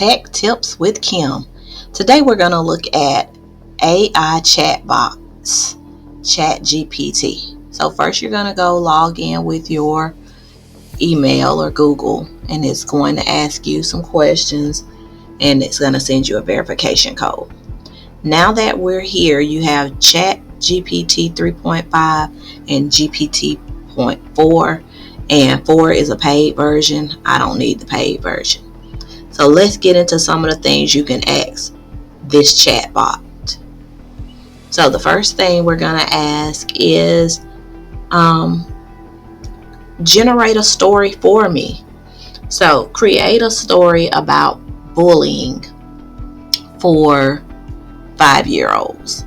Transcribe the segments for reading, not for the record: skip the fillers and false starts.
Tech Tips with Kim. Today we're going to look at AI chatbots, Chat GPT. So first you're going to go log in with your email or Google, and it's going to ask you some questions, and it's going to send you a verification code. Now that we're here, you have Chat GPT 3.5 and GPT.4, and 4 is a paid version. I don't need the paid version. So let's get into some of the things you can ask this chatbot. So the first thing we're going to ask is generate a story for me. So create a story about bullying for 5-year-olds.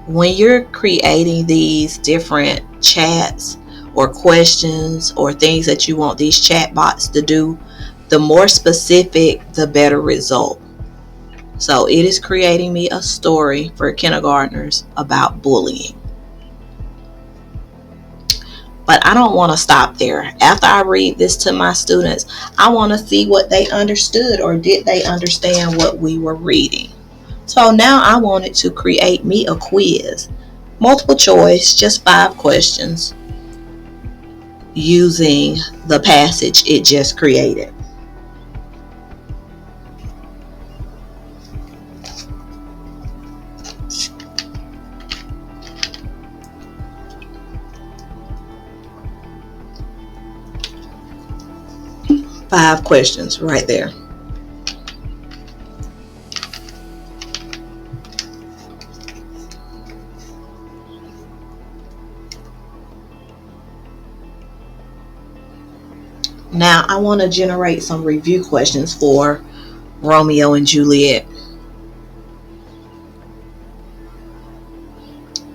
When you're creating these different chats or questions or things that you want these chatbots to do, the more specific, the better result. So it is creating me a story for kindergartners about bullying. But I don't want to stop there. After I read this to my students, I want to see what they understood, or did they understand what we were reading. So now I wanted to create me a quiz. Multiple choice, just 5 questions using the passage it just created. Five questions right there. Now I want to generate some review questions for Romeo and Juliet.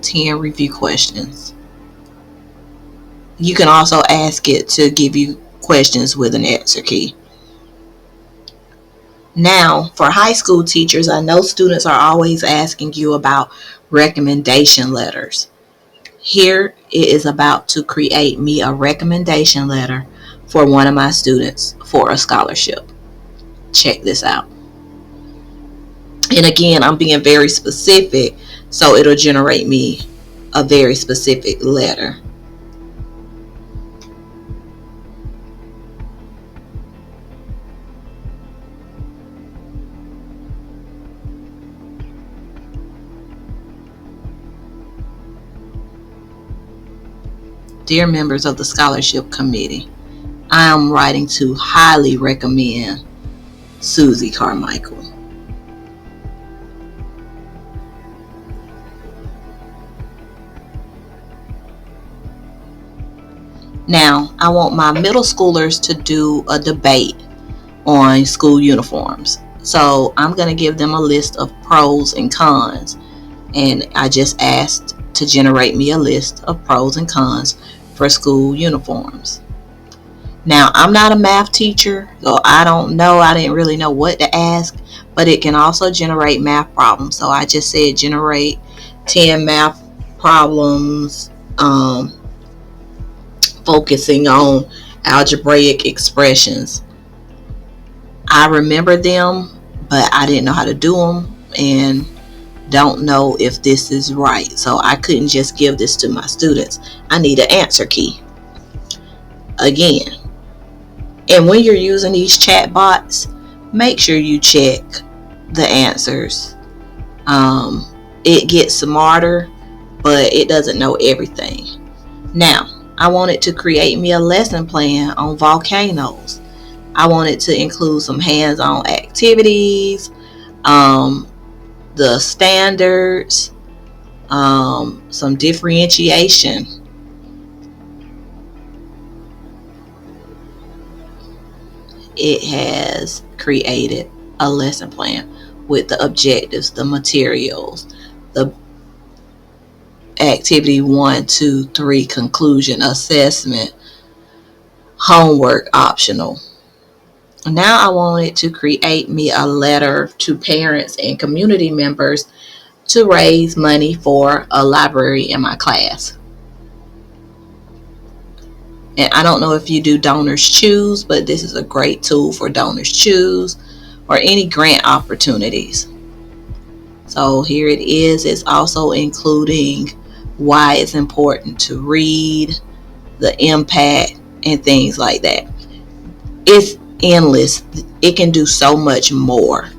10 review questions. You can also ask it to give you questions with an answer key. Now, for high school teachers, I know students are always asking you about recommendation letters. Here it is about to create me a recommendation letter for one of my students for a scholarship. Check this out. And again, I'm being very specific, so it'll generate me a very specific letter. Dear members of the scholarship committee, I am writing to highly recommend Susie Carmichael. Now, I want my middle schoolers to do a debate on school uniforms. So I'm going to give them a list of pros and cons. And I just asked to generate me a list of pros and cons for school uniforms. Now, I'm not a math teacher, so I didn't really know what to ask, but it can also generate math problems. So I just said generate 10 math problems, focusing on algebraic expressions. I remember them, but I didn't know how to do them, and don't know if this is right. So I couldn't just give this to my students. I need an answer key. Again, and when you're using these chat bots, make sure you check the answers. It gets smarter, but it doesn't know everything. Now, I wanted to create me a lesson plan on volcanoes. I wanted to include some hands-on activities, the standards, some differentiation. It has created a lesson plan with the objectives, the materials, the activity 1, 2, 3, conclusion, assessment, homework optional. Now I wanted to create me a letter to parents and community members to raise money for a library in my class. And I don't know if you do Donors Choose, but this is a great tool for Donors Choose, or any grant opportunities. So here it is. It's also including why it's important to read, the impact, and things like that. It's endless. It can do so much more.